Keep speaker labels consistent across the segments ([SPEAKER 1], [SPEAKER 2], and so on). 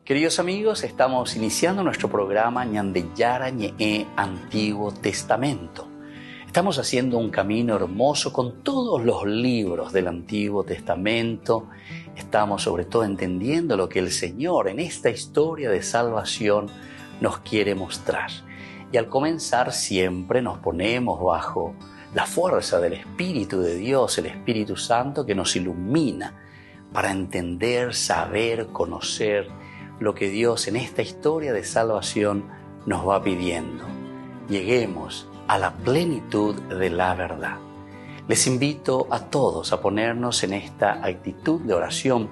[SPEAKER 1] Queridos amigos, estamos iniciando nuestro programa Ñandeyara Ñe'e Antiguo Testamento. Estamos haciendo un camino hermoso con todos los libros del Antiguo Testamento. Estamos sobre todo entendiendo lo que el Señor en esta historia de salvación nos quiere mostrar. Y al comenzar siempre nos ponemos bajo la fuerza del Espíritu de Dios, el Espíritu Santo que nos ilumina para entender, saber, conocer lo que Dios en esta historia de salvación nos va pidiendo. Lleguemos a la plenitud de la verdad. Les invito a todos a ponernos en esta actitud de oración,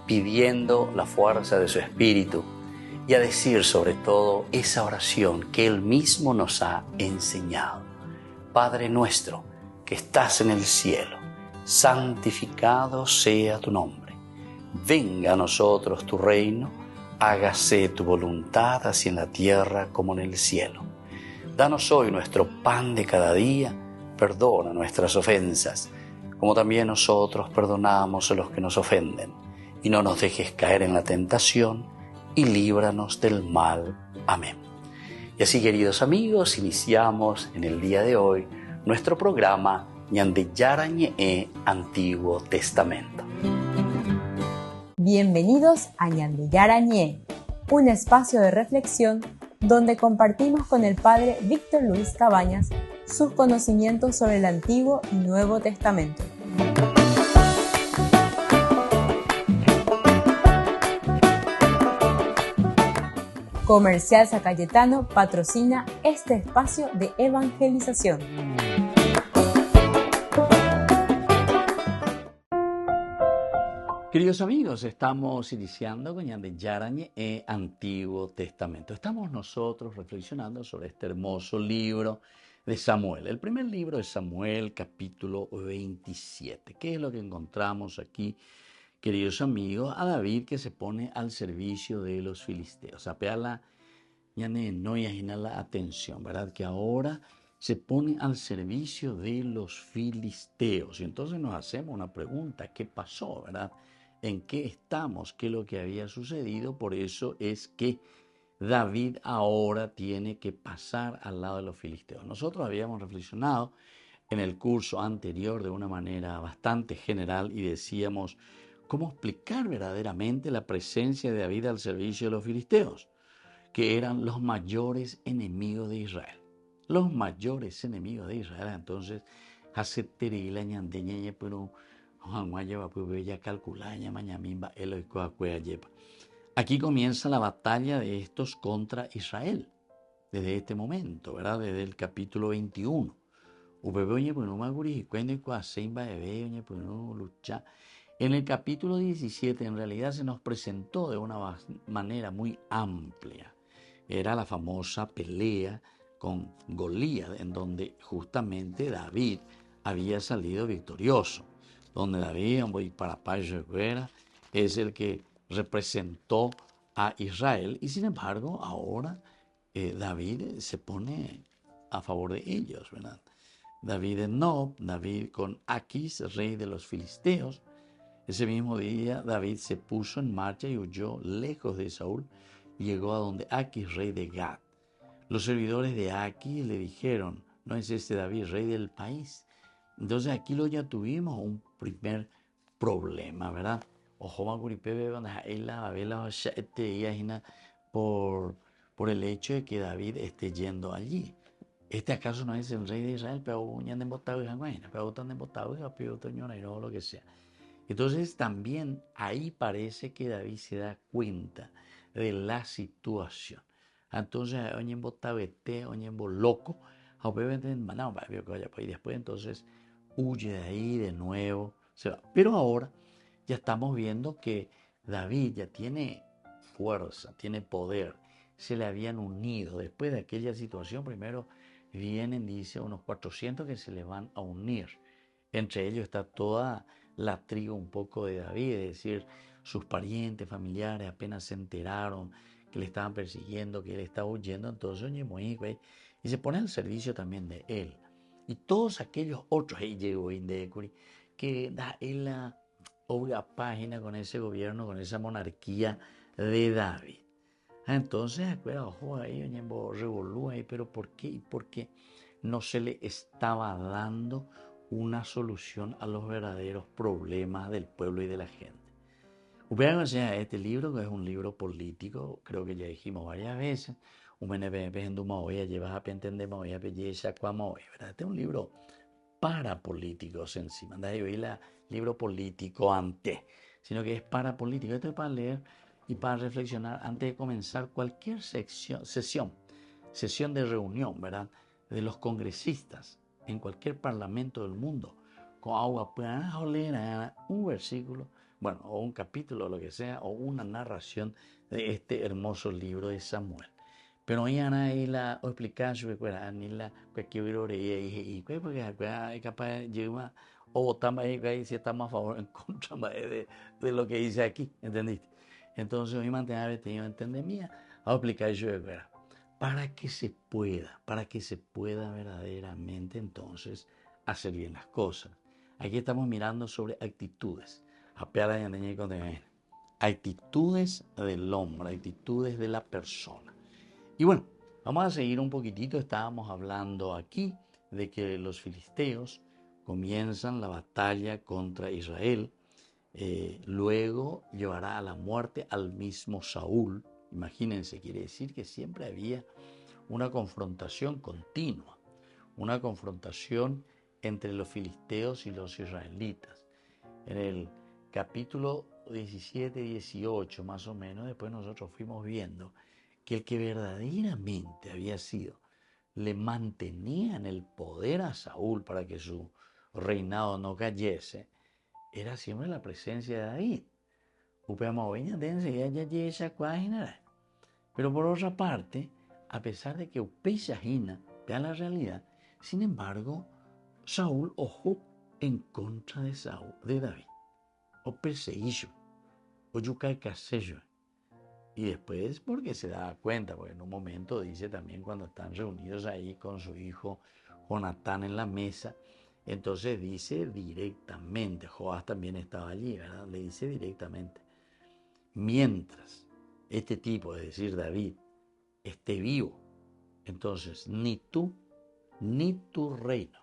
[SPEAKER 1] pidiendo la fuerza de su Espíritu y a decir sobre todo esa oración que Él mismo nos ha enseñado. Padre nuestro, que estás en el cielo, santificado sea tu nombre. Venga a nosotros tu reino, hágase tu voluntad así en la tierra como en el cielo. Danos hoy nuestro pan de cada día, perdona nuestras ofensas, como también nosotros perdonamos a los que nos ofenden. Y no nos dejes caer en la tentación, y líbranos del mal. Amén. Y así, queridos amigos, iniciamos en el día de hoy nuestro programa Ñandeyara Ñe'e Antiguo Testamento.
[SPEAKER 2] Bienvenidos a Ñandeyara Ñe'e, un espacio de reflexión donde compartimos con el Padre Víctor Luis Cabañas sus conocimientos sobre el Antiguo y Nuevo Testamento. Comercial San Cayetano patrocina este espacio de evangelización.
[SPEAKER 1] Queridos amigos, estamos iniciando con Ñandeyara Ñe'e Antiguo Testamento. Estamos nosotros reflexionando sobre este hermoso libro de Samuel. El primer libro de Samuel, capítulo 27. ¿Qué es lo que encontramos aquí, queridos amigos? A David que se pone al servicio de los filisteos. Apeala, no imagina la atención, ¿verdad? Que ahora se pone al servicio de los filisteos. Y entonces nos hacemos una pregunta, ¿qué pasó, verdad? ¿En qué estamos? ¿Qué es lo que había sucedido? Por eso es que David ahora tiene que pasar al lado de los filisteos. Nosotros habíamos reflexionado en el curso anterior de una manera bastante general y decíamos cómo explicar verdaderamente la presencia de David al servicio de los filisteos, que eran los mayores enemigos de Israel. Los mayores enemigos de Israel. Entonces, hace terila ñandeñeñe, pero aquí comienza la batalla de estos contra Israel, desde este momento, ¿verdad? Desde el capítulo 21. En el capítulo 17 en realidad se nos presentó de una manera muy amplia. Era la famosa pelea con Goliat, en donde justamente David había salido victorioso. Donde David, es el que representó a Israel. Y sin embargo, ahora David se pone a favor de ellos, ¿verdad? David en Nob, David con Aquis, rey de los filisteos. Ese mismo día David se puso en marcha y huyó lejos de Saúl y llegó a donde Aquis, rey de Gad. Los servidores de Aquis le dijeron, ¿no es este David rey del país? Entonces aquí ya tuvimos un primer problema, ¿verdad? Por el hecho de que David esté yendo allí. ¿Este acaso no es el rey de Israel? Pero lo que sea. Entonces también ahí parece que David se da cuenta de la situación. Entonces, loco, y después entonces huye de ahí de nuevo, se va. Pero ahora ya estamos viendo que David ya tiene fuerza, tiene poder. Se le habían unido. Después de aquella situación, primero vienen, dice, unos 400 que se le van a unir. Entre ellos está toda la tribu un poco de David, es decir, sus parientes, familiares apenas se enteraron que le estaban persiguiendo, que él estaba huyendo, entonces y se pone al servicio también de él. Y todos aquellos otros que da en la obra página con ese gobierno, con esa monarquía de David. Entonces, ojo ahí, revolú ahí, pero ¿por qué? Y porque no se le estaba dando una solución a los verdaderos problemas del pueblo y de la gente. Este libro, que es un libro político, creo que ya dijimos varias veces, este es un libro para políticos encima, libro político antes, sino que es para políticos. Esto es para leer y para reflexionar antes de comenzar cualquier sesión de reunión, ¿verdad?, de los congresistas en cualquier parlamento del mundo. Con agua puedan leer un versículo, bueno, o un capítulo, o lo que sea, o una narración de este hermoso libro de Samuel. Pero ya ahí la explicación ni la que y porque es capaz de llevar o votamos ahí si estamos a favor o en contra de lo que dice aquí, ¿entendiste? Entonces hoy mantener tenido entendimiento a explicar eso para que se pueda verdaderamente entonces hacer bien las cosas. Aquí estamos mirando sobre actitudes. Actitudes del hombre, actitudes de la persona. Y bueno, vamos a seguir un poquitito. Estábamos hablando aquí de que los filisteos comienzan la batalla contra Israel. Luego llevará a la muerte al mismo Saúl. Imagínense, quiere decir que siempre había una confrontación continua, una confrontación entre los filisteos y los israelitas. En el capítulo 17, 18 más o menos, después nosotros fuimos viendo que el que verdaderamente le mantenía en el poder a Saúl para que su reinado no cayese, era siempre la presencia de David. Pero por otra parte, a pesar de que Upeyahina vea la realidad, sin embargo, Saúl ojo en contra de David. O perseguió, o yucay casello. Y después porque se da cuenta, porque en un momento dice también cuando están reunidos ahí con su hijo Jonatán en la mesa, entonces dice directamente, Joás también estaba allí, ¿verdad? Le dice directamente, mientras este tipo, es decir, David, esté vivo, entonces ni tú ni tu reino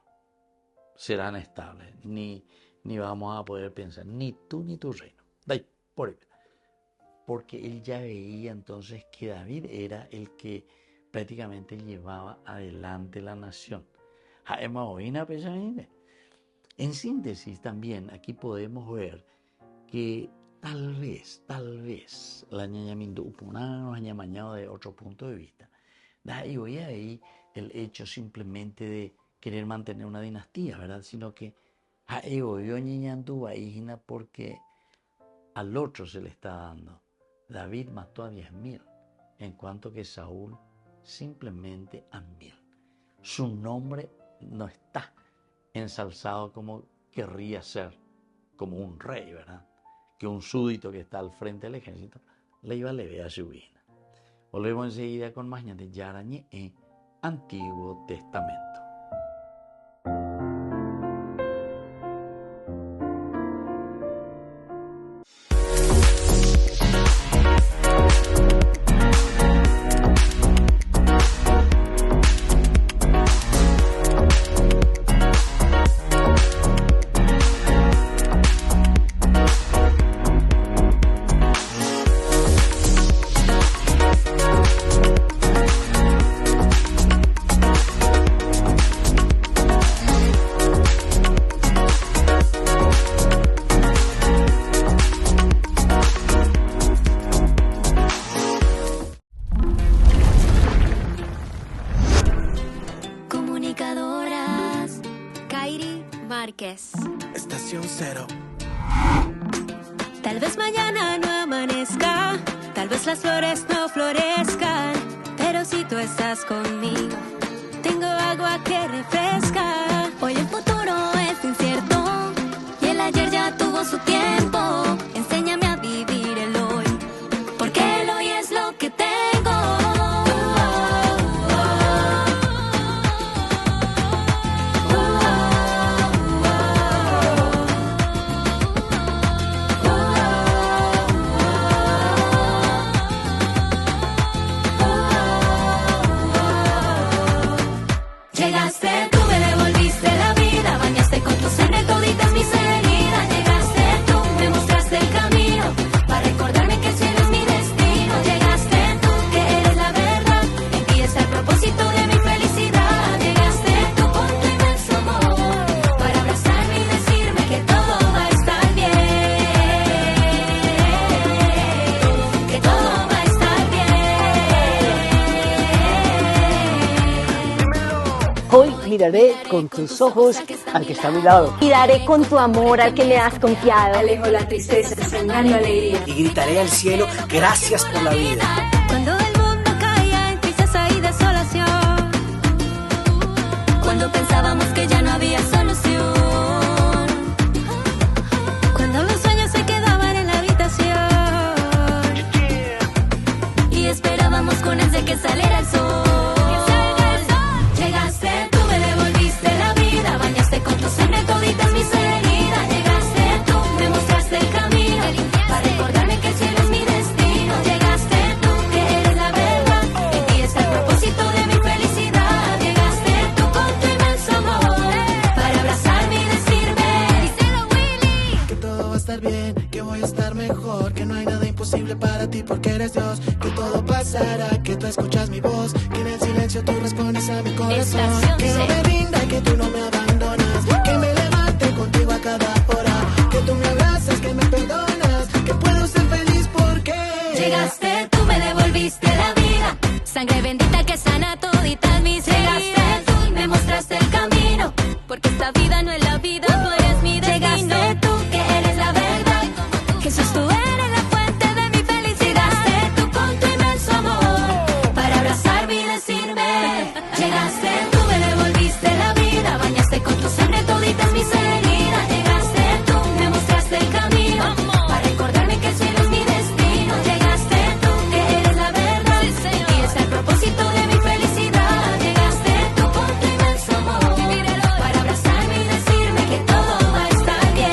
[SPEAKER 1] serán estables, ni vamos a poder pensar, ni tú ni tu reino. Porque él ya veía entonces que David era el que prácticamente llevaba adelante la nación. En síntesis también aquí podemos ver que tal vez la ñaña Mindupuna nos haya mañado de otro punto de vista. Y hoy ahí el hecho simplemente de querer mantener una dinastía, ¿verdad? Sino que porque al otro se le está dando. David mató a 10.000, en cuanto que Saúl simplemente a 1.000. Su nombre no está ensalzado como querría ser, como un rey, ¿verdad? Que un súbdito que está al frente del ejército le iba a leer a su vida. Volvemos enseguida con más de Yarañe en Antiguo Testamento.
[SPEAKER 3] Estación Cero.
[SPEAKER 4] Tal vez mañana no amanezca, tal vez las flores no florezcan, pero si tú estás conmigo, tengo agua que refresca. Hoy el futuro es incierto y el ayer ya tuvo su tiempo. Enséñame a vivir el hoy, porque el hoy es lo que tengo.
[SPEAKER 5] Miraré con tus ojos al que está a mi lado.
[SPEAKER 6] Y daré con tu amor al que me has confiado.
[SPEAKER 7] Alejo la tristeza, sembrando alegría.
[SPEAKER 8] Y gritaré al cielo, gracias por la vida.
[SPEAKER 4] Cuando el mundo caía en tristeza y desolación, cuando pensábamos que ya no había solución, cuando los sueños se quedaban en la habitación y esperábamos con ansia que saliera el sol. Llegaste, tú me devolviste la vida, bañaste con tu sangre toditas mis heridas. Llegaste, tú me mostraste el camino para recordarme que el cielo es mi destino. Llegaste tú, que eres la verdad, en ti está el propósito de mi felicidad. Llegaste tú con tu inmenso amor para abrazarme y decirme: díselo, Willy,
[SPEAKER 3] que todo va a estar bien, que voy a estar mejor, que no hay nada imposible para ti porque eres Dios, que todo pasará, que tú escuchas mi voz, que en el silencio tú respondes a mi corazón, que no me rinda y que tú no me abandonas, que me levante contigo a cada hora, que tú me abrazas, que me perdonas, que puedo ser feliz porque
[SPEAKER 4] llegaste, tú me devolviste la vida, sangre bendita que sana toditas mis heridas. Llegaste tú y me mostraste el camino, porque esta vida no es la vida, tú eres mi destino. Llegaste tú, que eres la verdad, Jesús, tú eres la fuente de mi felicidad. Llegaste tú con tu inmenso amor para abrazarme y decirme: llegaste, tú me devolviste la vida, bañaste con tu sangre toditas mis heridas. Llegaste tú, me mostraste el camino para recordarme que el cielo es mi destino. Llegaste tú, que eres la verdad, en ti está el propósito de mi felicidad. Llegaste tú con tu inmenso amor para abrazarme y decirme que todo va a estar bien,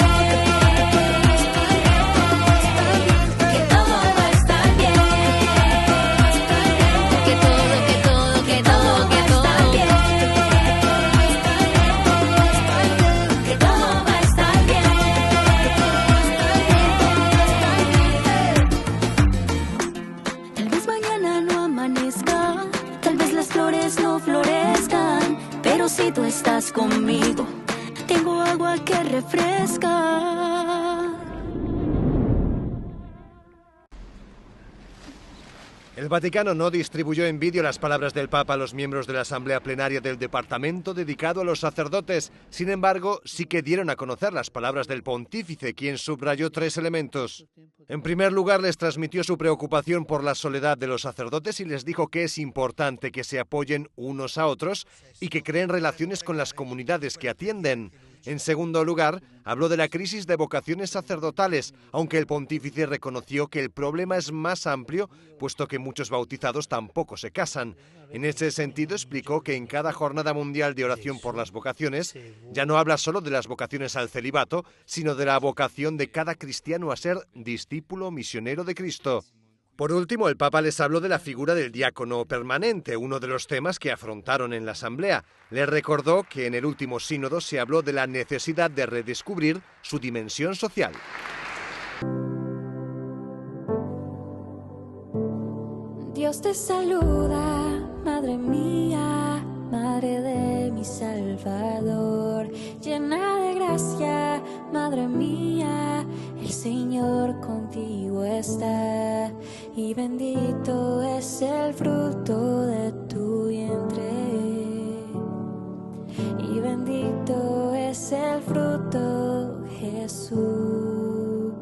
[SPEAKER 4] que todo va a estar bien, que todo va a estar bien, que todo va a estar bien. Tal vez mañana no amanezca, tal vez las flores no florezcan, pero si tú estás conmigo, tengo agua que refresca.
[SPEAKER 9] El Vaticano no distribuyó en vídeo las palabras del Papa a los miembros de la Asamblea Plenaria del departamento dedicado a los sacerdotes. Sin embargo, sí que dieron a conocer las palabras del pontífice, quien subrayó 3 elementos. En primer lugar, les transmitió su preocupación por la soledad de los sacerdotes y les dijo que es importante que se apoyen unos a otros y que creen relaciones con las comunidades que atienden. En segundo lugar, habló de la crisis de vocaciones sacerdotales, aunque el pontífice reconoció que el problema es más amplio, puesto que muchos bautizados tampoco se casan. En ese sentido, explicó que en cada Jornada Mundial de Oración por las Vocaciones, ya no habla solo de las vocaciones al celibato, sino de la vocación de cada cristiano a ser discípulo misionero de Cristo. Por último, el Papa les habló de la figura del diácono permanente, uno de los temas que afrontaron en la Asamblea. Les recordó que en el último sínodo se habló de la necesidad de redescubrir su dimensión social.
[SPEAKER 4] Dios te saluda, Madre mía, Madre de mi Salvador, llena de gracia, Madre mía, el Señor contigo está, y bendito es el fruto de tu vientre, y bendito es el fruto, Jesús.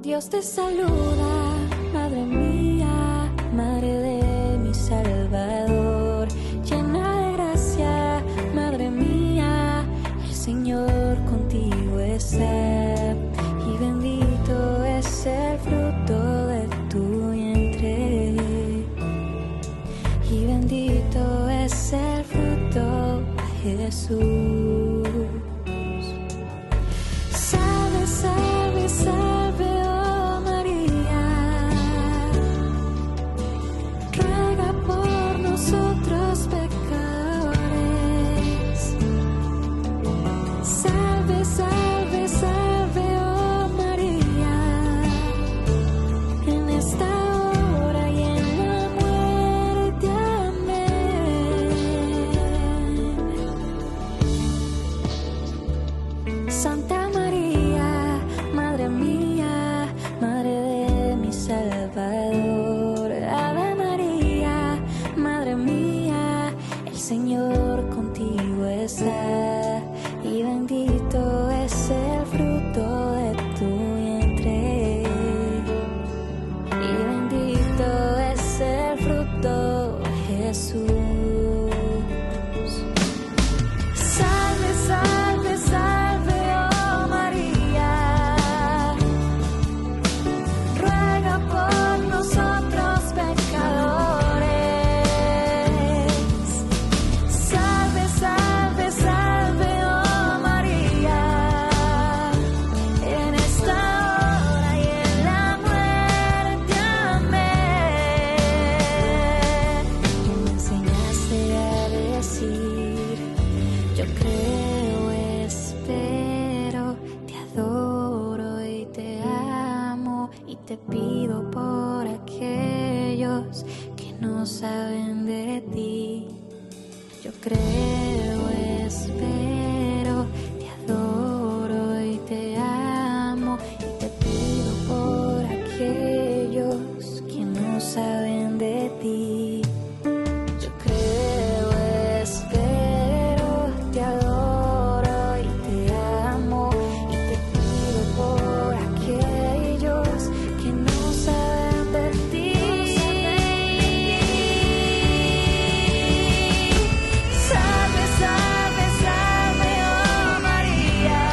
[SPEAKER 4] Dios te saluda, Madre mía, Madre de mi Salvador, llena de gracia, Madre mía, el Señor contigo está, y bendito es el fruto de tu vientre, y bendito es el fruto, Jesús. Salve, salve, salve, oh María, ruega por nosotros pecadores. Salve, salve, salve, oh María, en esta hora y en la muerte. Amén. aquellos que no saben de ti. Yo creo, espero, te adoro y te amo y te pido por aquellos que no saben de ti. Yo creo, espero, te adoro y te amo y te pido por aquellos que no saben de ti. Salve, salve, salve, oh María,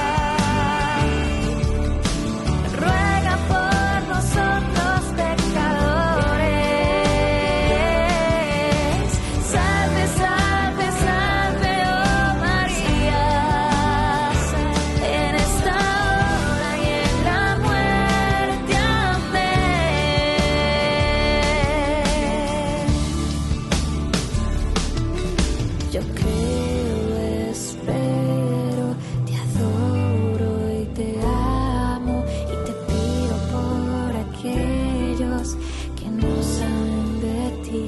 [SPEAKER 4] ruega por nosotros pecadores. Salve, salve, salve, oh María, en esta hora y en la muerte. Amén. Yo creo, espero, te adoro y te amo y te pido por aquellos que no saben de ti.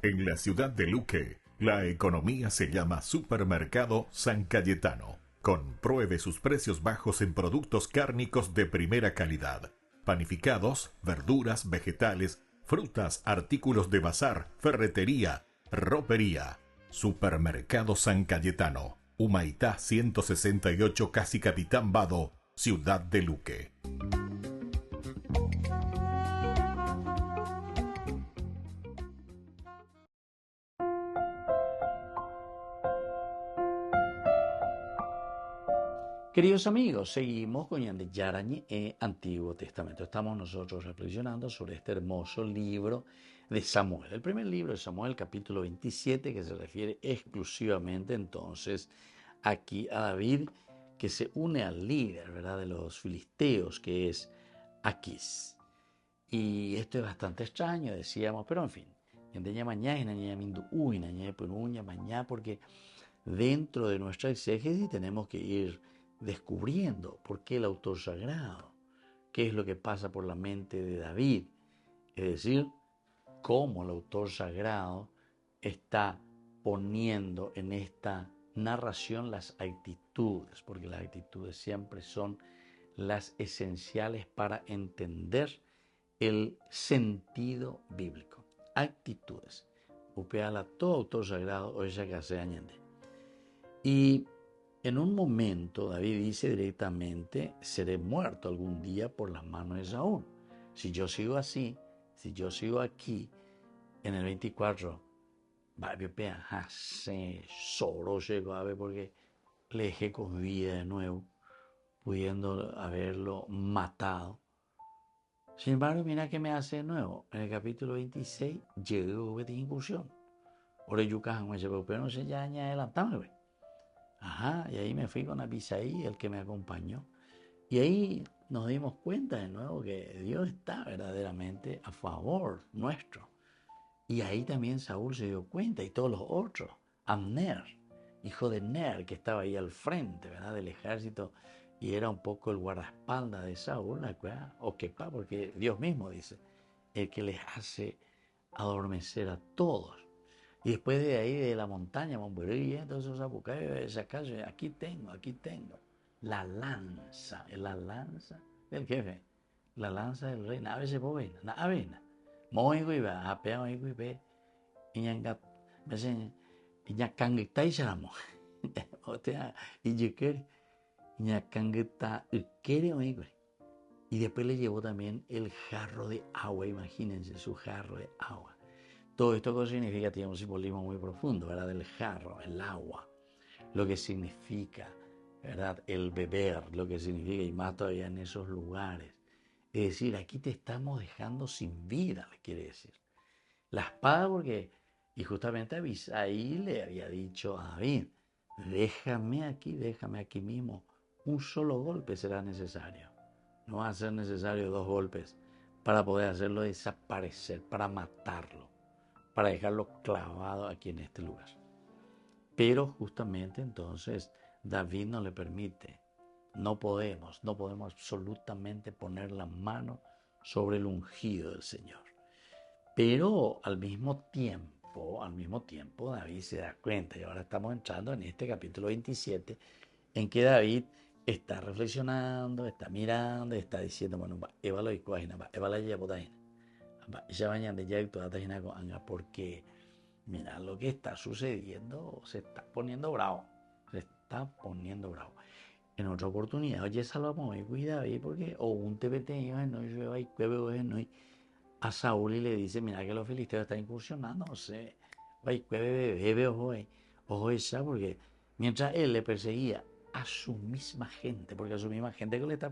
[SPEAKER 10] En la ciudad de Luque, la economía se llama Supermercado San Cayetano. Compruebe sus precios bajos en productos cárnicos de primera calidad. Panificados, verduras, vegetales, frutas, artículos de bazar, ferretería, ropería. Supermercado San Cayetano. Humaitá 168, Casi Capitán Vado, ciudad de Luque.
[SPEAKER 1] Queridos amigos, seguimos con Yarañe Antiguo Testamento. Estamos nosotros reflexionando sobre este hermoso libro de Samuel. El primer libro de Samuel, capítulo 27, que se refiere exclusivamente entonces aquí a David, que se une al líder, ¿verdad?, de los filisteos, que es Aquís. Y esto es bastante extraño, decíamos, pero en fin, porque dentro de nuestra exégesis tenemos que ir descubriendo por qué el autor sagrado, qué es lo que pasa por la mente de David, es decir, cómo el autor sagrado está poniendo en esta narración las actitudes, porque las actitudes siempre son las esenciales para entender el sentido bíblico. Actitudes. Upeala todo autor sagrado o ella que hace añade. Y en un momento David dice directamente: seré muerto algún día por las manos de Saúl. Si yo sigo así, si yo sigo aquí, en el 24, solo llegó a ver porque le dejé con vida de nuevo, pudiendo haberlo matado. Sin embargo, mira qué me hace de nuevo. En el capítulo 26, llegó de incursión. Ahora yo pero no sé, ya adelantame. Y ahí me fui con Abisaí, el que me acompañó. Y ahí nos dimos cuenta de nuevo que Dios está verdaderamente a favor nuestro. Y ahí también Saúl se dio cuenta, y todos los otros. Abner, hijo de Ner, que estaba ahí al frente, ¿verdad?, del ejército, y era un poco el guardaespaldas de Saúl, porque Dios mismo dice, el que les hace adormecer a todos. Y después de ahí, de la montaña, entonces aquí tengo la lanza del jefe, la lanza del rey, a veces avena, moigo y va, apea moigo y ve, y ya canguita y chamo, o sea, y yo quiero, ya canguita y quiere moigo. Y después le llevó también el jarro de agua, imagínense, su jarro de agua. Todo esto significa, tiene un simbolismo muy profundo, ¿verdad? El jarro, el agua, lo que significa, ¿verdad?, el beber, lo que significa, y más todavía en esos lugares. Es decir, aquí te estamos dejando sin vida, le quiere decir. La espada, porque, y justamente Abisai le había dicho a David, déjame aquí mismo, un solo golpe será necesario. No va a ser necesario 2 golpes para poder hacerlo desaparecer, para matarlo, para dejarlo clavado aquí en este lugar. Pero justamente entonces David no le permite No podemos absolutamente poner la mano sobre el ungido del Señor. Pero al mismo tiempo, David se da cuenta, y ahora estamos entrando en este capítulo 27, en que David está reflexionando, está mirando, está diciendo, bueno, porque mira lo que está sucediendo, se está poniendo bravo. En otra oportunidad, oye, salvamos y cuida David, porque o un TPT a Saúl y le dice, mira que los filisteos están incursionando, no sé, ojo esa, porque mientras él le perseguía a su misma gente, porque a su misma gente que le está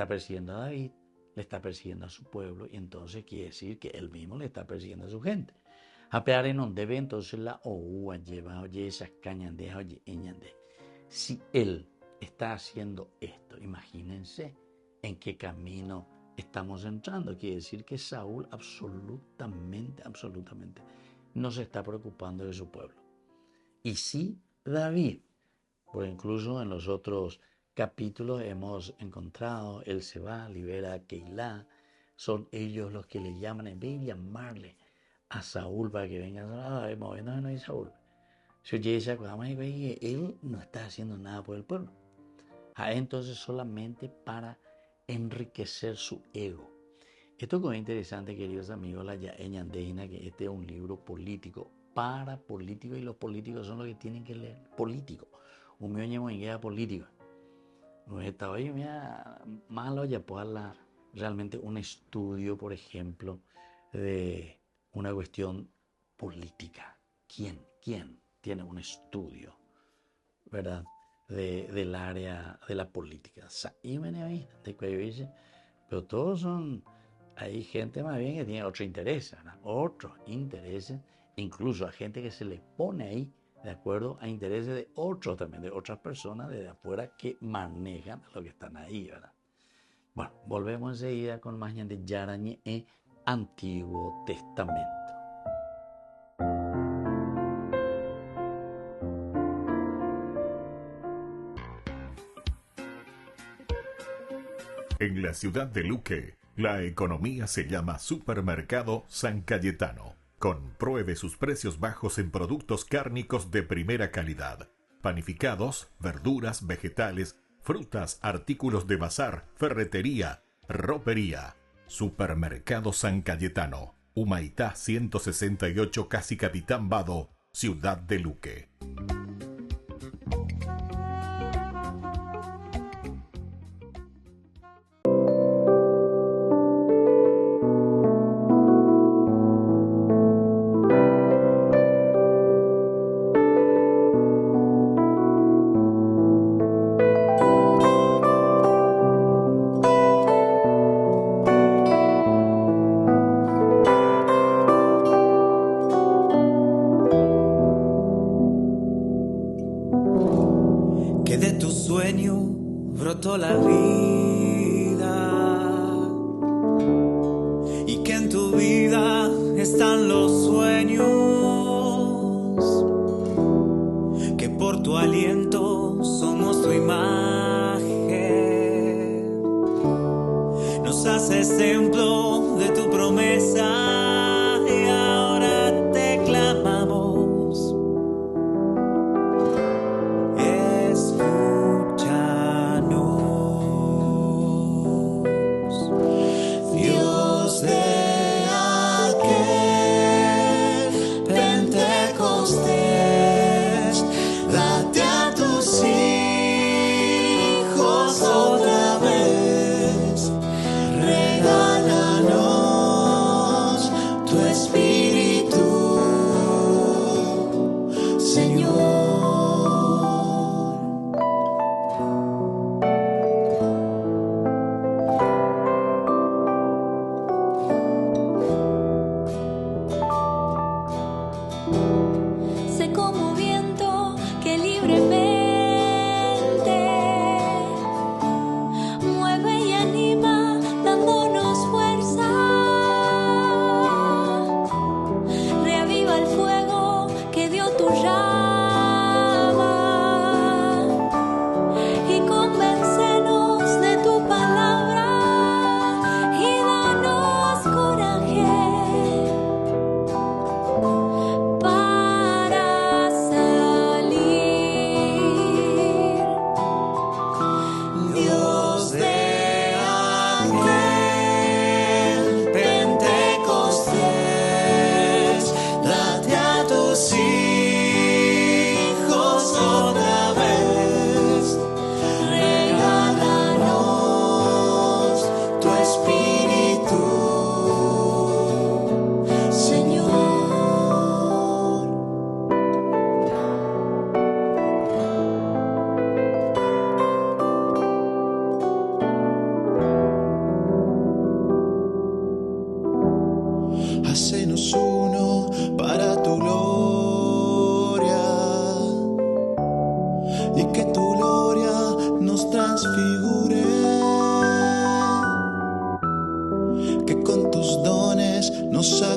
[SPEAKER 1] persiguiendo a David, le está persiguiendo a su pueblo, y entonces quiere decir que él mismo le está persiguiendo a su gente. A pear en donde ve entonces la oúa lleva, oye, esas cañandejas, oye, eñande. Si él está haciendo esto, imagínense en qué camino estamos entrando. Quiere decir que Saúl absolutamente no se está preocupando de su pueblo. Y sí, David, porque incluso en los otros capítulos hemos encontrado, él se va, libera a Keilah, son ellos los que le llaman, en vez de llamarle a Saúl para que venga a movernos, no hay Saúl. Si oye, él no está haciendo nada por el pueblo. Entonces solamente para enriquecer su ego. Esto es interesante, queridos amigos, la Ñandejina, que este es un libro político, para políticos, y los políticos son los que tienen que leer. Político. Un mío en política. No estaba ahí, mira, malo ya puedo hablar realmente un estudio, por ejemplo, de una cuestión política. ¿Quién tiene un estudio, verdad, del área de la política? Pero todos son, hay gente más bien que tiene otro interés, incluso a gente que se le pone ahí de acuerdo a intereses de otros también, de otras personas de afuera que manejan lo que están ahí, ¿verdad? Bueno, volvemos enseguida con más de Yarañe en Antiguo Testamento.
[SPEAKER 10] En la ciudad de Luque, la economía se llama Supermercado San Cayetano. Compruebe sus precios bajos en productos cárnicos de primera calidad. Panificados, verduras, vegetales, frutas, artículos de bazar, ferretería, ropería. Supermercado San Cayetano. Humaitá 168, Casi Capitán Vado, ciudad de Luque.
[SPEAKER 3] La vida y que en tu vida están los sueños, que por tu aliento somos tu imagen, nos haces templo de tu promesa y ahora te clamamos. Regala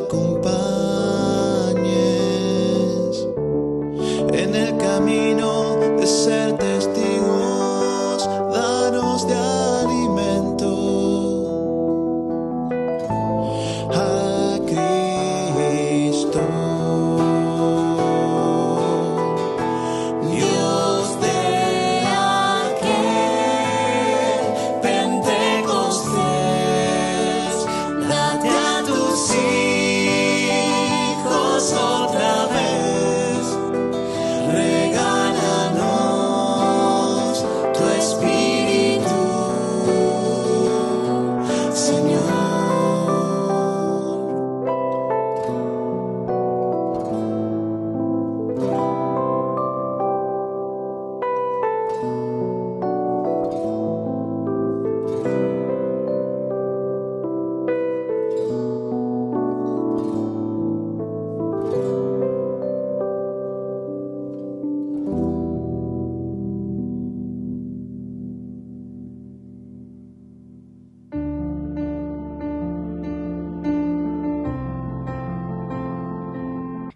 [SPEAKER 3] acompañes en el camino de ser testigos, danos de alimento a Cristo. Dios de aquel Pentecostés, date a tus hijos otra vez, regálanos tu espíritu, Señor.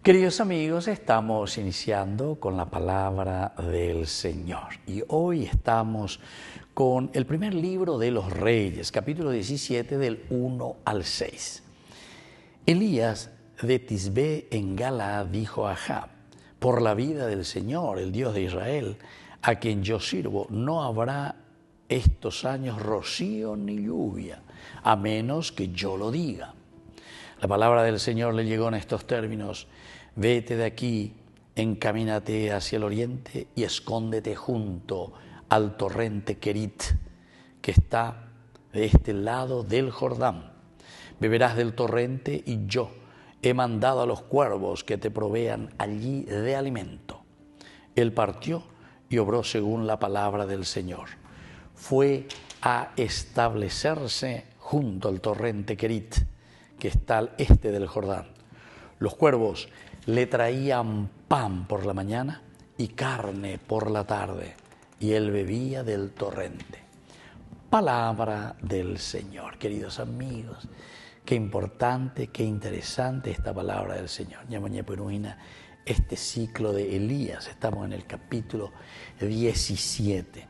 [SPEAKER 1] Queridos amigos, estamos iniciando con la palabra del Señor y hoy estamos con el primer libro de los Reyes, capítulo 17 del 1 al 6. Elías de Tisbé en Galaad dijo a Ahab: por la vida del Señor, el Dios de Israel, a quien yo sirvo, no habrá estos años rocío ni lluvia, a menos que yo lo diga. La palabra del Señor le llegó en estos términos: vete de aquí, encamínate hacia el oriente y escóndete junto al torrente Querit, que está de este lado del Jordán. Beberás del torrente y yo he mandado a los cuervos que te provean allí de alimento. Él partió y obró según la palabra del Señor. Fue a establecerse junto al torrente Querit, que está al este del Jordán. Los cuervos le traían pan por la mañana y carne por la tarde, y él bebía del torrente. Palabra del Señor. Queridos amigos, qué importante, qué interesante esta palabra del Señor. Este ciclo de Elías, estamos en el capítulo 17.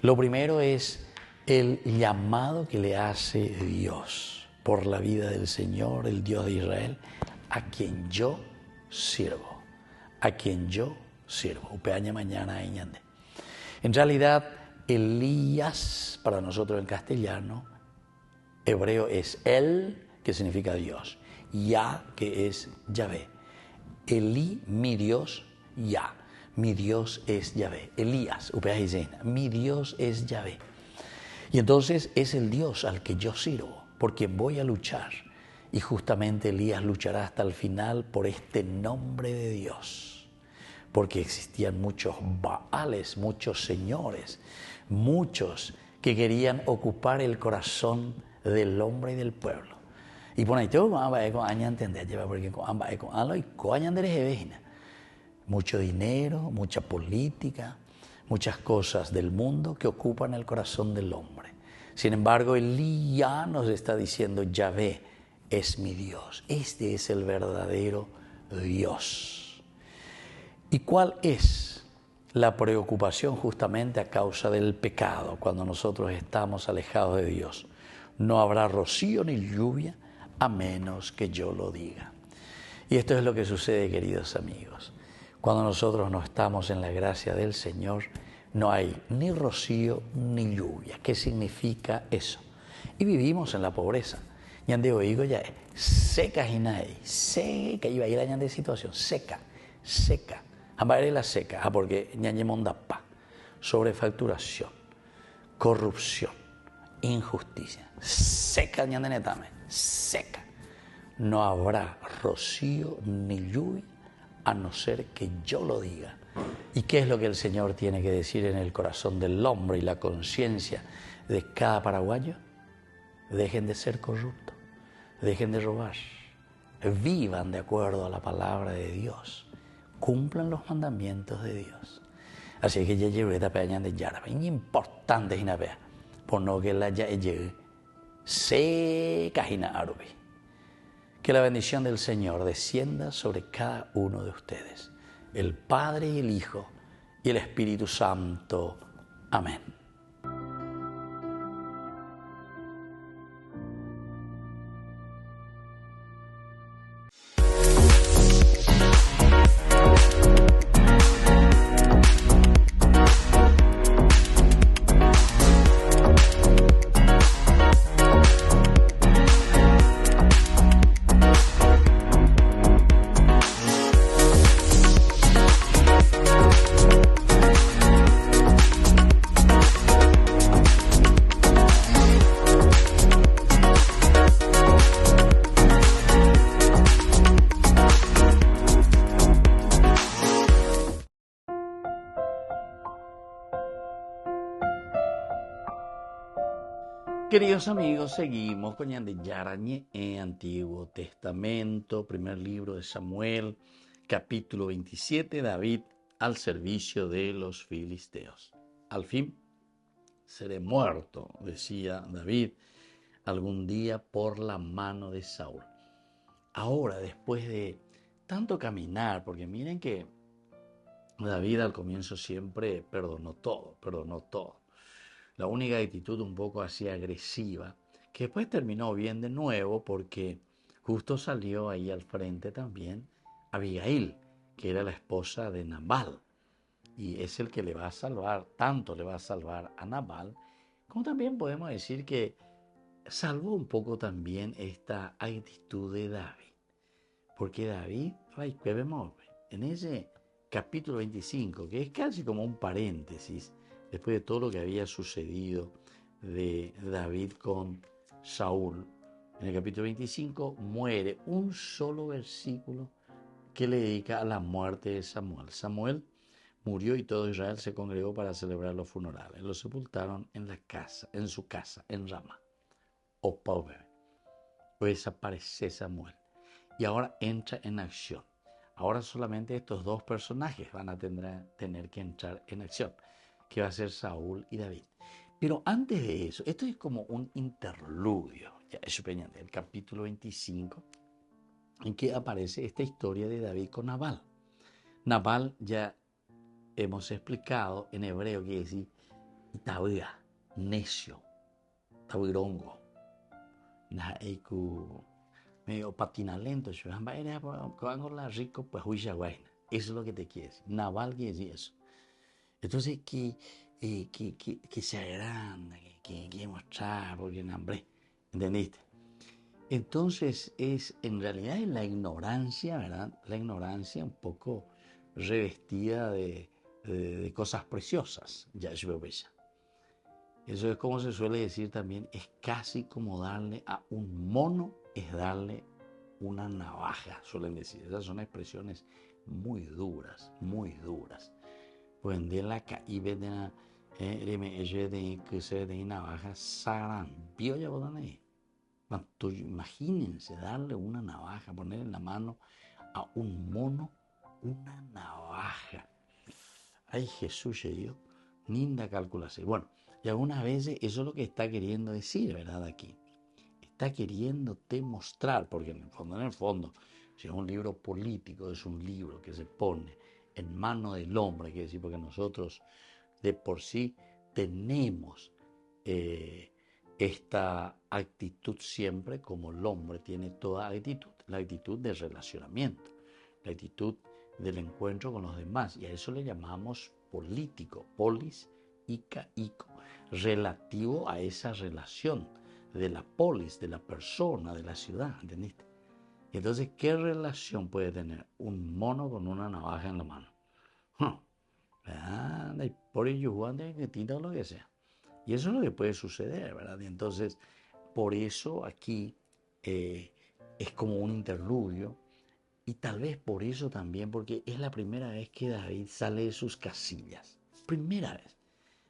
[SPEAKER 1] Lo primero es el llamado que le hace Dios por la vida del Señor, el Dios de Israel, a quien yo sirvo, a quien yo sirvo. Upeaña mañana ñande. En realidad, Elías, para nosotros en castellano, hebreo es el, que significa Dios, Ya, que es Yahvé. Elí, mi Dios, Ya. Mi Dios es Yahvé. Elías, mi Dios es Yahvé. Y entonces es el Dios al que yo sirvo, por quien voy a luchar. Y justamente Elías luchará hasta el final por este nombre de Dios. Porque existían muchos Baales, muchos señores, muchos que querían ocupar el corazón del hombre y del pueblo. Y por ahí todo mucho dinero, mucha política, muchas cosas del mundo que ocupan el corazón del hombre. Sin embargo, Elías nos está diciendo: Yahvé es mi Dios. Este es el verdadero Dios. ¿Y cuál es la preocupación justamente a causa del pecado cuando nosotros estamos alejados de Dios? No habrá rocío ni lluvia a menos que yo lo diga. Y esto es lo que sucede, queridos amigos. Cuando nosotros no estamos en la gracia del Señor, no hay ni rocío ni lluvia. ¿Qué significa eso? Y vivimos en la pobreza. Ñande oigo ya seca y nadie, seca, iba a ir a de situación, seca. Ambaré la seca, porque ñañe mondapa, sobrefacturación, corrupción, injusticia. Seca ñande netame, seca. No habrá rocío ni lluvia a no ser que yo lo diga. ¿Y qué es lo que el Señor tiene que decir en el corazón del hombre y la conciencia de cada paraguayo? Dejen de ser corruptos, dejen de robar, vivan de acuerdo a la palabra de Dios, cumplan los mandamientos de Dios. Así que ya llevé esta peña de yara, bien importante y navea, por no que la ya lleve seca y narubi. Que la bendición del Señor descienda sobre cada uno de ustedes, el Padre y el Hijo y el Espíritu Santo. Amén. Queridos amigos, seguimos con Yara Ñe'e, Antiguo Testamento, primer libro de Samuel, capítulo 27, David al servicio de los filisteos. Al fin seré muerto, decía David, algún día por la mano de Saúl. Ahora, después de tanto caminar, porque miren que David al comienzo siempre perdonó todo. La única actitud un poco así agresiva, que después terminó bien de nuevo porque justo salió ahí al frente también Abigail, que era la esposa de Nabal. Y es el que le va a salvar, tanto le va a salvar a Nabal, como también podemos decir que salvó un poco también esta actitud de David. Porque David, que vemos en ese capítulo 25, que es casi como un paréntesis, después de todo lo que había sucedido de David con Saúl, en el capítulo 25 muere un solo versículo que le dedica a la muerte de Samuel. Samuel murió y todo Israel se congregó para celebrar los funerales. Lo sepultaron en su casa, en Rama. Oh, pobre. Pues desaparece Samuel. Y ahora entra en acción. Ahora solamente estos dos personajes van a tener que entrar en acción, que va a ser Saúl y David. Pero antes de eso, esto es como un interludio, el capítulo 25, en que aparece esta historia de David con Nabal. Nabal ya hemos explicado en hebreo que es decir, Itaúa, necio, tabuirongo, medio patinalento, rico, pues eso es lo que te quiere decir. Nabal quiere decir eso. Entonces, que se agranda, que quiere mostrar, porque en hambre, ¿entendiste? Entonces, en realidad es la ignorancia, ¿verdad? La ignorancia un poco revestida de cosas preciosas, ya es bella. Eso es como se suele decir también, es casi como darle a un mono, es darle una navaja, suelen decir. Esas son expresiones muy duras, muy duras. Pues de la caída de que se de navaja sagrán. ¿Vio ya vos ahí? Imagínense darle una navaja, poner en la mano a un mono una navaja. Ay, Jesús, yo, linda calculación. Bueno, y algunas veces eso es lo que está queriendo decir, ¿verdad? Aquí. Está queriendo demostrar, porque en el fondo, si es un libro político, es un libro que se pone en mano del hombre, quiere decir, porque nosotros de por sí tenemos esta actitud siempre, como el hombre tiene toda actitud, la actitud de relacionamiento, la actitud del encuentro con los demás, y a eso le llamamos político, polis, ica, ico, relativo a esa relación de la polis, de la persona, de la ciudad, ¿entendiste? Entonces, ¿qué relación puede tener un mono con una navaja en la mano? Por ello, lo que sea. Y eso es lo que puede suceder, ¿verdad? Y entonces, por eso aquí es como un interludio, y tal vez por eso también, porque es la primera vez que David sale de sus casillas. Primera vez.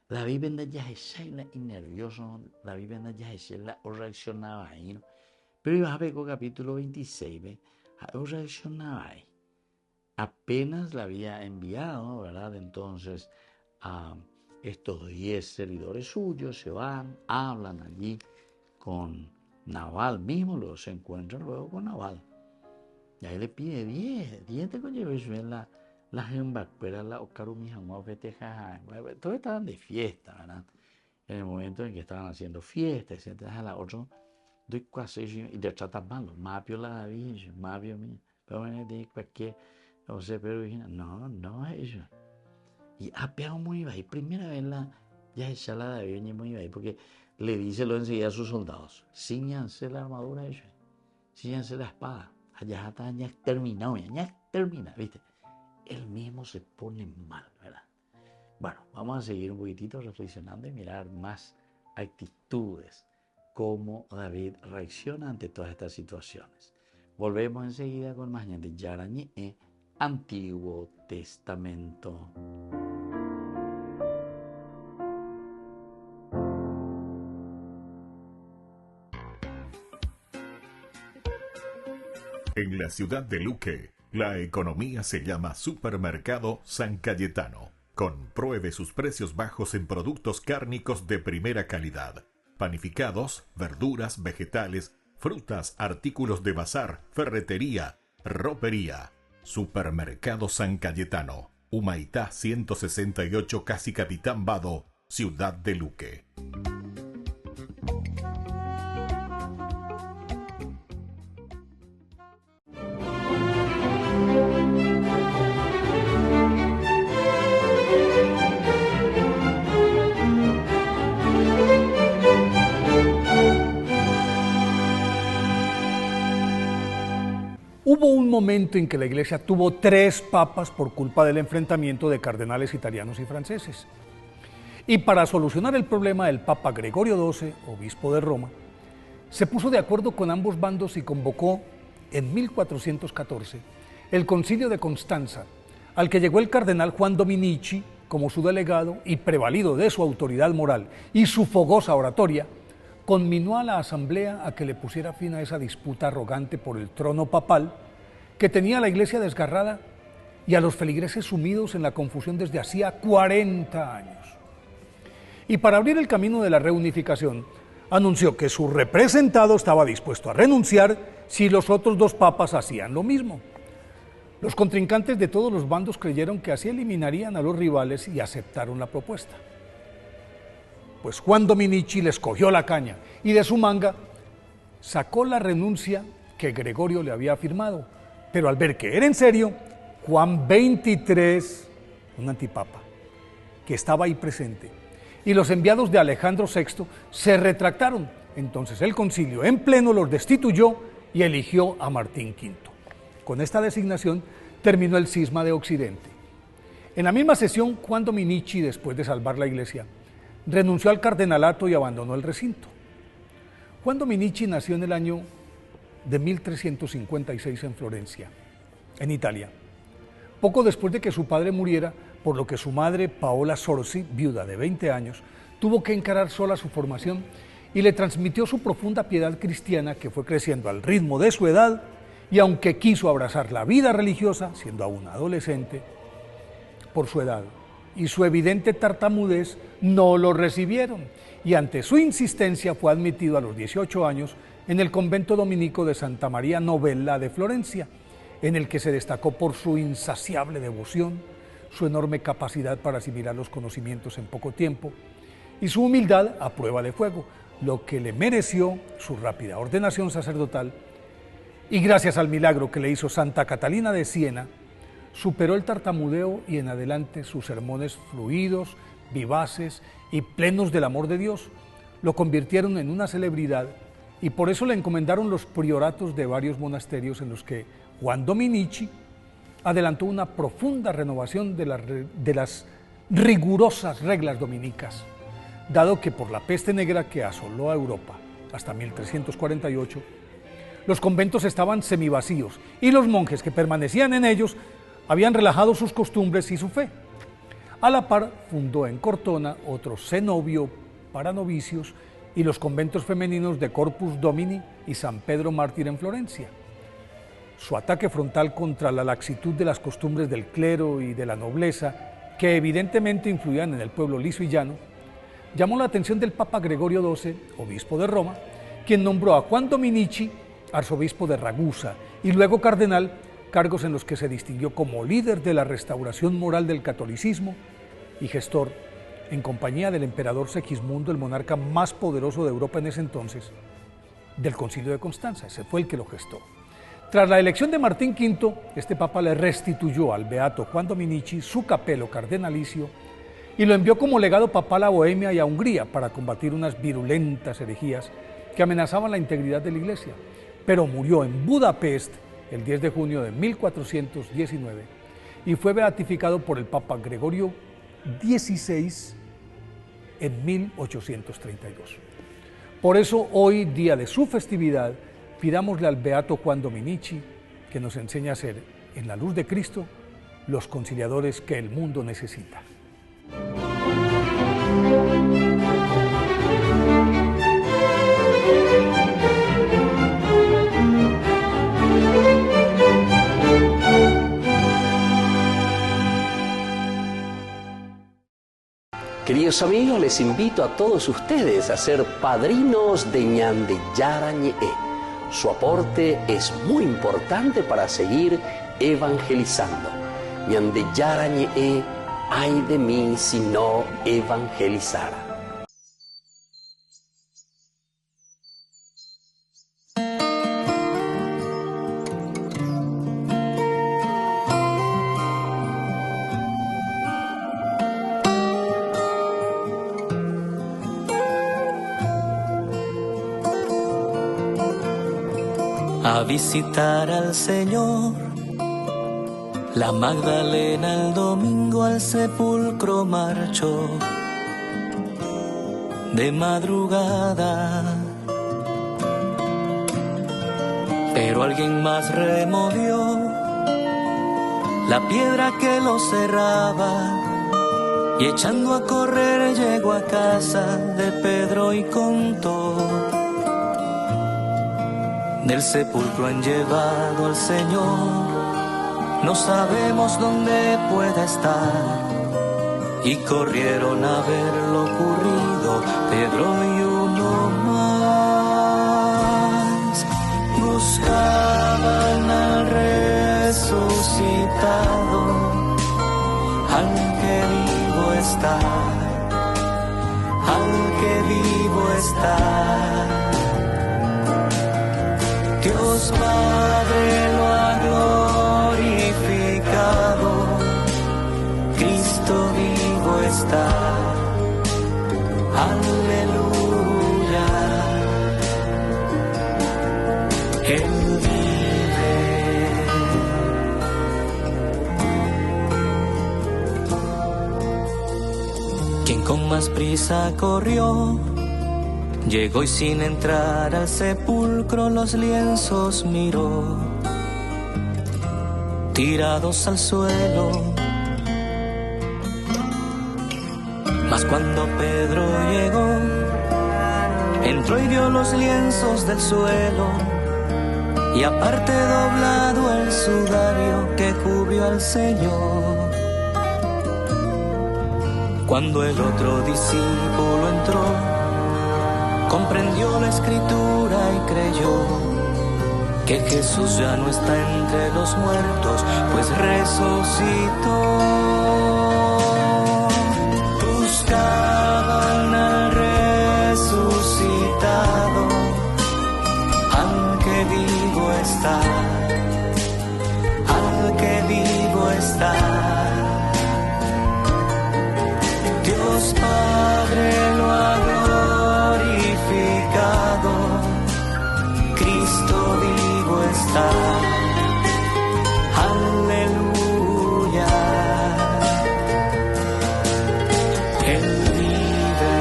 [SPEAKER 1] David vende ya y nervioso, David vende ya o reaccionaba ahí, ¿no? Pero ibas a ver con capítulo 26, ¿ve? O reaccionaba ahí. Apenas la había enviado, ¿verdad? Entonces, estos 10 servidores suyos se van, hablan allí con Naval mismo luego se encuentra luego con Naval. Y ahí le pide 10 te conlleves la jemba, pero la ocarumi jamás festeja. Todos estaban de fiesta, ¿verdad? En el momento en que estaban haciendo fiesta, etc. A la otra, doy casi y de tratan mal, mapio la David, mapio mío, pero me dice cualquier, o sea, pero no es eso. Y apeado muy ahí, primera vez ya esa la David ni muy ahí, porque le dice lo enseguida a sus soldados, ciñanse la armadura ellos, ciñanse la espada, allá está, ya terminado, ¿viste? Él mismo se pone mal, ¿verdad? Bueno, vamos a seguir un poquitito reflexionando y mirar más actitudes, cómo David reacciona ante todas estas situaciones. Volvemos enseguida con más de Yarañe, Antiguo Testamento.
[SPEAKER 10] En la ciudad de Luque, la economía se llama Supermercado San Cayetano. Compruebe sus precios bajos en productos cárnicos de primera calidad. Panificados, verduras, vegetales, frutas, artículos de bazar, ferretería, ropería. Supermercado San Cayetano. Humaitá 168, Casi Capitán Vado, ciudad de Luque.
[SPEAKER 11] Hubo un momento en que la Iglesia tuvo 3 papas por culpa del enfrentamiento de cardenales italianos y franceses. Y para solucionar el problema, el Papa Gregorio XII, obispo de Roma, se puso de acuerdo con ambos bandos y convocó en 1414 el Concilio de Constanza, al que llegó el cardenal Juan Dominici como su delegado y, prevalido de su autoridad moral y su fogosa oratoria, conminó a la asamblea a que le pusiera fin a esa disputa arrogante por el trono papal que tenía a la Iglesia desgarrada y a los feligreses sumidos en la confusión desde hacía 40 años. Y para abrir el camino de la reunificación, anunció que su representado estaba dispuesto a renunciar si los otros 2 papas hacían lo mismo. Los contrincantes de todos los bandos creyeron que así eliminarían a los rivales y aceptaron la propuesta. Pues Juan Dominici les cogió la caña y de su manga sacó la renuncia que Gregorio le había firmado. Pero al ver que era en serio, Juan XXIII, un antipapa, que estaba ahí presente, y los enviados de Alejandro VI se retractaron. Entonces el concilio en pleno los destituyó y eligió a Martín V. Con esta designación terminó el cisma de Occidente. En la misma sesión, Juan Dominici, después de salvar la Iglesia, renunció al cardenalato y abandonó el recinto. Juan Dominici nació en el año de 1356 en Florencia, en Italia, poco después de que su padre muriera, por lo que su madre, Paola Sorsi, viuda de 20 años, tuvo que encarar sola su formación y le transmitió su profunda piedad cristiana, que fue creciendo al ritmo de su edad, y aunque quiso abrazar la vida religiosa, siendo aún adolescente, por su edad y su evidente tartamudez, no lo recibieron, y ante su insistencia fue admitido a los 18 años en el convento dominico de Santa María Novella de Florencia, en el que se destacó por su insaciable devoción, su enorme capacidad para asimilar los conocimientos en poco tiempo y su humildad a prueba de fuego, lo que le mereció su rápida ordenación sacerdotal, y gracias al milagro que le hizo Santa Catalina de Siena, superó el tartamudeo y en adelante sus sermones fluidos, vivaces y plenos del amor de Dios lo convirtieron en una celebridad, y por eso le encomendaron los prioratos de varios monasterios en los que Juan Dominici adelantó una profunda renovación de las rigurosas reglas dominicas, dado que por la peste negra que asoló a Europa hasta 1348, los conventos estaban semivacíos y los monjes que permanecían en ellos habían relajado sus costumbres y su fe. A la par, fundó en Cortona otro cenobio para novicios y los conventos femeninos de Corpus Domini y San Pedro Mártir en Florencia. Su ataque frontal contra la laxitud de las costumbres del clero y de la nobleza, que evidentemente influían en el pueblo liso y llano, llamó la atención del Papa Gregorio XII, obispo de Roma, quien nombró a Juan Dominici arzobispo de Ragusa y luego cardenal, cargos en los que se distinguió como líder de la restauración moral del catolicismo y gestor, en compañía del emperador Segismundo, el monarca más poderoso de Europa en ese entonces, del Concilio de Constanza. Ese fue el que lo gestó. Tras la elección de Martín V, este papa le restituyó al beato Juan Dominici su capelo cardenalicio y lo envió como legado papal a Bohemia y a Hungría para combatir unas virulentas herejías que amenazaban la integridad de la Iglesia, pero murió en Budapest el 10 de junio de 1419 y fue beatificado por el Papa Gregorio XVI en 1832. Por eso hoy, día de su festividad, pidámosle al beato Juan Dominici que nos enseñe a ser, en la luz de Cristo, los conciliadores que el mundo necesita.
[SPEAKER 1] Queridos amigos, les invito a todos ustedes a ser padrinos de Ñande Yara Ñe'e. Su aporte es muy importante para seguir evangelizando. Ñande Yara Ñe'e, ay de mí si no evangelizara.
[SPEAKER 12] A visitar al Señor, la Magdalena el domingo al sepulcro marchó. De madrugada, pero alguien más removió la piedra que lo cerraba y echando a correr llegó a casa de Pedro y contó. Del sepulcro han llevado al Señor, no sabemos dónde pueda estar. Y corrieron a ver lo ocurrido, Pedro y uno más. Buscaban al resucitado, al que vivo está, al que vivo está. Dios Padre lo ha glorificado, Cristo vivo está, aleluya, Él vive. Quien con más prisa corrió, llegó y sin entrar al sepulcro los lienzos miró, tirados al suelo. Mas cuando Pedro llegó, entró y vio los lienzos del suelo, y aparte doblado el sudario que cubrió al Señor. Cuando el otro discípulo entró, comprendió la escritura y creyó que Jesús ya no está entre los muertos, pues resucitó. Buscaban al resucitado, al que vivo está, al que vivo está. Dios Padre lo ha glorificado, Cristo vivo está, aleluya, Él vive.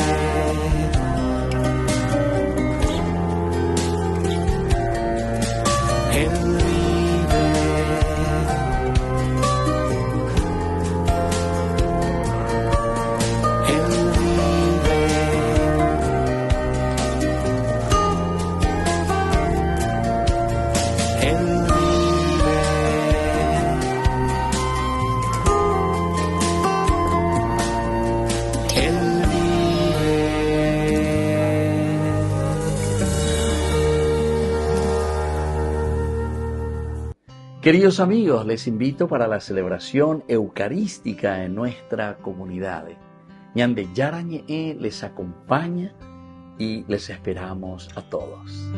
[SPEAKER 12] Él vive. Él vive. Él vive.
[SPEAKER 1] Queridos amigos, les invito para la celebración eucarística en nuestra comunidad. Ñande Yarañe les acompaña y les esperamos a todos.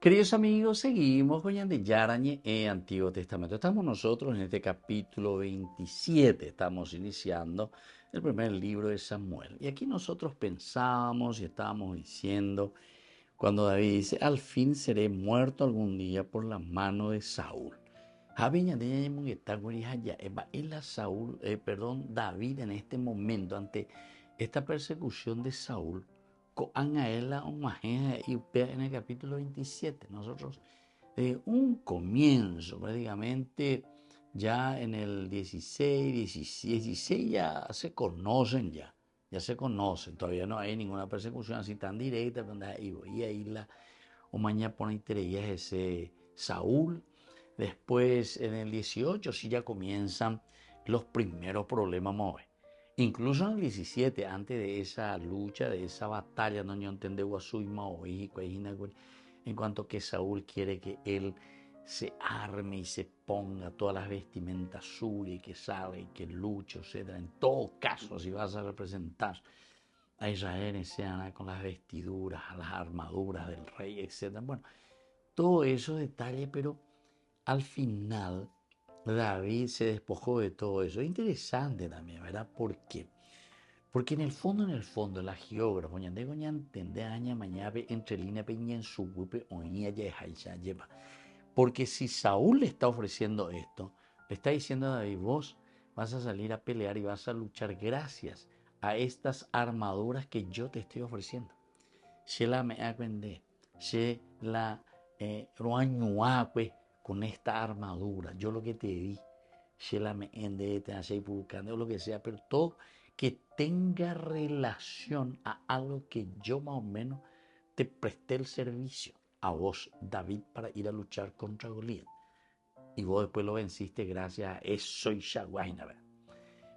[SPEAKER 1] Queridos amigos, seguimos con Yarañe Antiguo Testamento. Estamos nosotros en este capítulo 27. Estamos iniciando el primer libro de Samuel. Y aquí nosotros pensábamos y estábamos diciendo, cuando David dice, al fin seré muerto algún día por la mano de Saúl. David en este momento, ante esta persecución de Saúl, en el capítulo 27, nosotros un comienzo prácticamente ya en el 16 ya se conocen todavía no hay ninguna persecución así tan directa, donde ahí o mañana pone interés ese Saúl. Después en el 18 sí ya comienzan los primeros problemas, incluso en el 17, antes de esa lucha, de esa batalla, no entendeu en cuanto que Saúl quiere que él se arme y se ponga todas las vestimentas suyas y que salga y que luche, etc. En todo caso, si vas a representar a Israel, sean con las vestiduras, las armaduras del rey, etc. Bueno, todo eso detalle, pero al final David se despojó de todo eso. Es interesante también, ¿verdad? ¿Por qué? Porque en el fondo, la geógrafa, porque si Saúl le está ofreciendo esto, le está diciendo a David, vos vas a salir a pelear y vas a luchar gracias a estas armaduras que yo te estoy ofreciendo. Con esta armadura, yo lo que te di, o lo que sea, pero todo que tenga relación a algo que yo más o menos te presté el servicio a vos, David, para ir a luchar contra Goliat. Y vos después lo venciste gracias a eso y Shaguaina.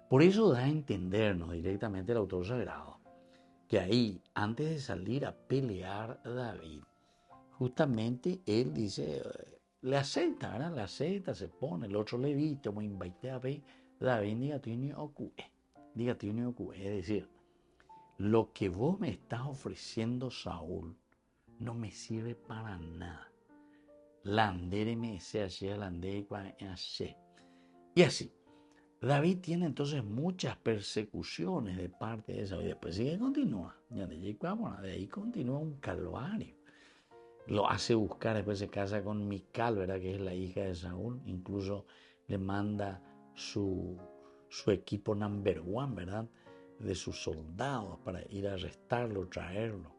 [SPEAKER 1] Por eso da a entendernos directamente el autor sagrado que ahí, antes de salir a pelear David, justamente él dice, le acepta, ¿verdad? Le acepta, se pone, el otro le invita, como invité a ver, David, es decir, lo que vos me estás ofreciendo, Saúl, no me sirve para nada. Y así, David tiene entonces muchas persecuciones de parte de Saúl. Y después sigue, continúa. De ahí continúa un calvario. Lo hace buscar, después se casa con Mical, ¿verdad? Que es la hija de Saúl. Incluso le manda su equipo number one, ¿verdad? De sus soldados para ir a arrestarlo, traerlo.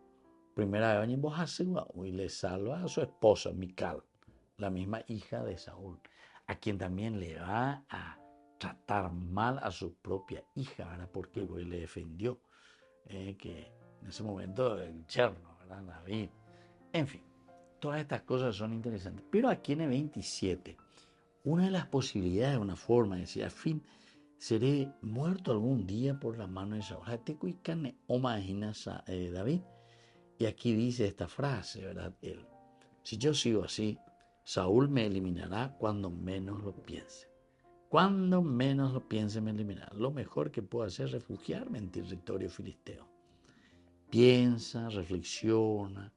[SPEAKER 1] Primera vez y le salva a su esposa, Mical, la misma hija de Saúl, a quien también le va a tratar mal a su propia hija, ¿verdad? Porque le defendió, que en ese momento el yerno, ¿verdad? David. En fin, todas estas cosas son interesantes. Pero aquí en el 27, una de las posibilidades, una forma de decir, al fin, seré muerto algún día por la mano de Saúl. David. Y aquí dice esta frase, ¿verdad? Él, si yo sigo así, Saúl me eliminará cuando menos lo piense. Cuando menos lo piense me eliminará. Lo mejor que puedo hacer es refugiarme en territorio filisteo. Piensa, reflexiona,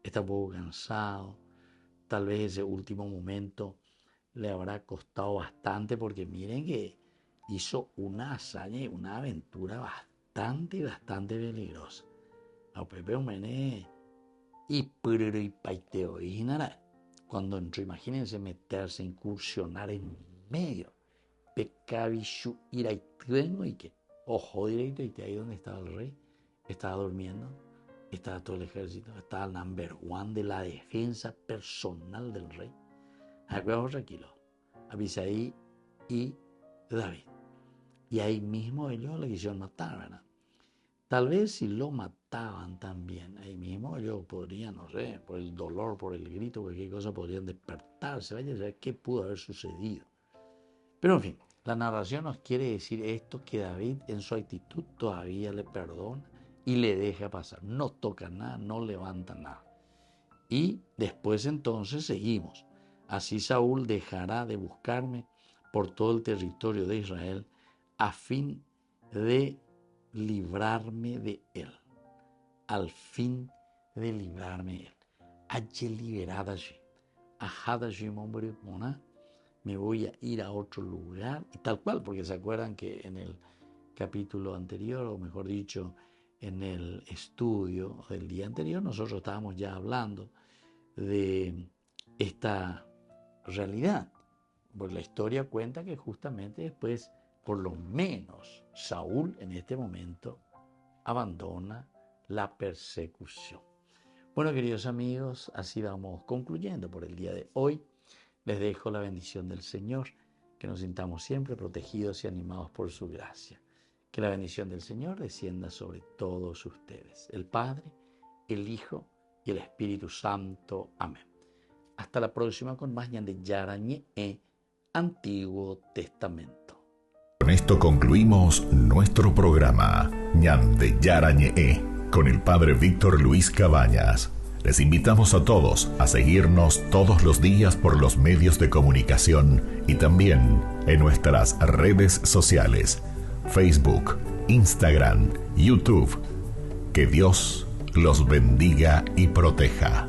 [SPEAKER 1] está un poco cansado. Tal vez ese último momento le habrá costado bastante porque miren que hizo una hazaña y una aventura bastante peligrosa. Cuando entró, imagínense meterse, incursionar en medio. Pecavishu iraituengo y que, ojo directo, y ahí donde estaba el rey, estaba durmiendo, estaba todo el ejército, estaba el number one de la defensa personal del rey. Acuérdense tranquilo, Abisaí y David. Y ahí mismo ellos le quisieron matar, ¿verdad? Tal vez si lo mataban también, ahí mismo ellos podrían, no sé, por el dolor, por el grito, cualquier cosa, podrían despertarse, vaya a saber qué pudo haber sucedido. Pero en fin, la narración nos quiere decir esto, que David en su actitud todavía le perdona y le deja pasar. No toca nada, no levanta nada. Y después entonces seguimos. Así Saúl dejará de buscarme por todo el territorio de Israel a fin de librarme de él. Al fin de librarme de él. me voy a ir a otro lugar, y tal cual, porque se acuerdan que en el capítulo anterior, o mejor dicho, en el estudio del día anterior, nosotros estábamos ya hablando de esta realidad. Pues la historia cuenta que justamente después, por lo menos, Saúl en este momento abandona la persecución. Bueno, queridos amigos, así vamos concluyendo por el día de hoy. Les dejo la bendición del Señor, que nos sintamos siempre protegidos y animados por su gracia. Que la bendición del Señor descienda sobre todos ustedes, el Padre, el Hijo y el Espíritu Santo. Amén. Hasta la próxima con más Ñandeyara Ñe'e, Antiguo Testamento.
[SPEAKER 10] Con esto concluimos nuestro programa Ñandeyara Ñe'e con el Padre Víctor Luis Cabañas. Les invitamos a todos a seguirnos todos los días por los medios de comunicación y también en nuestras redes sociales, Facebook, Instagram, YouTube. Que Dios los bendiga y proteja.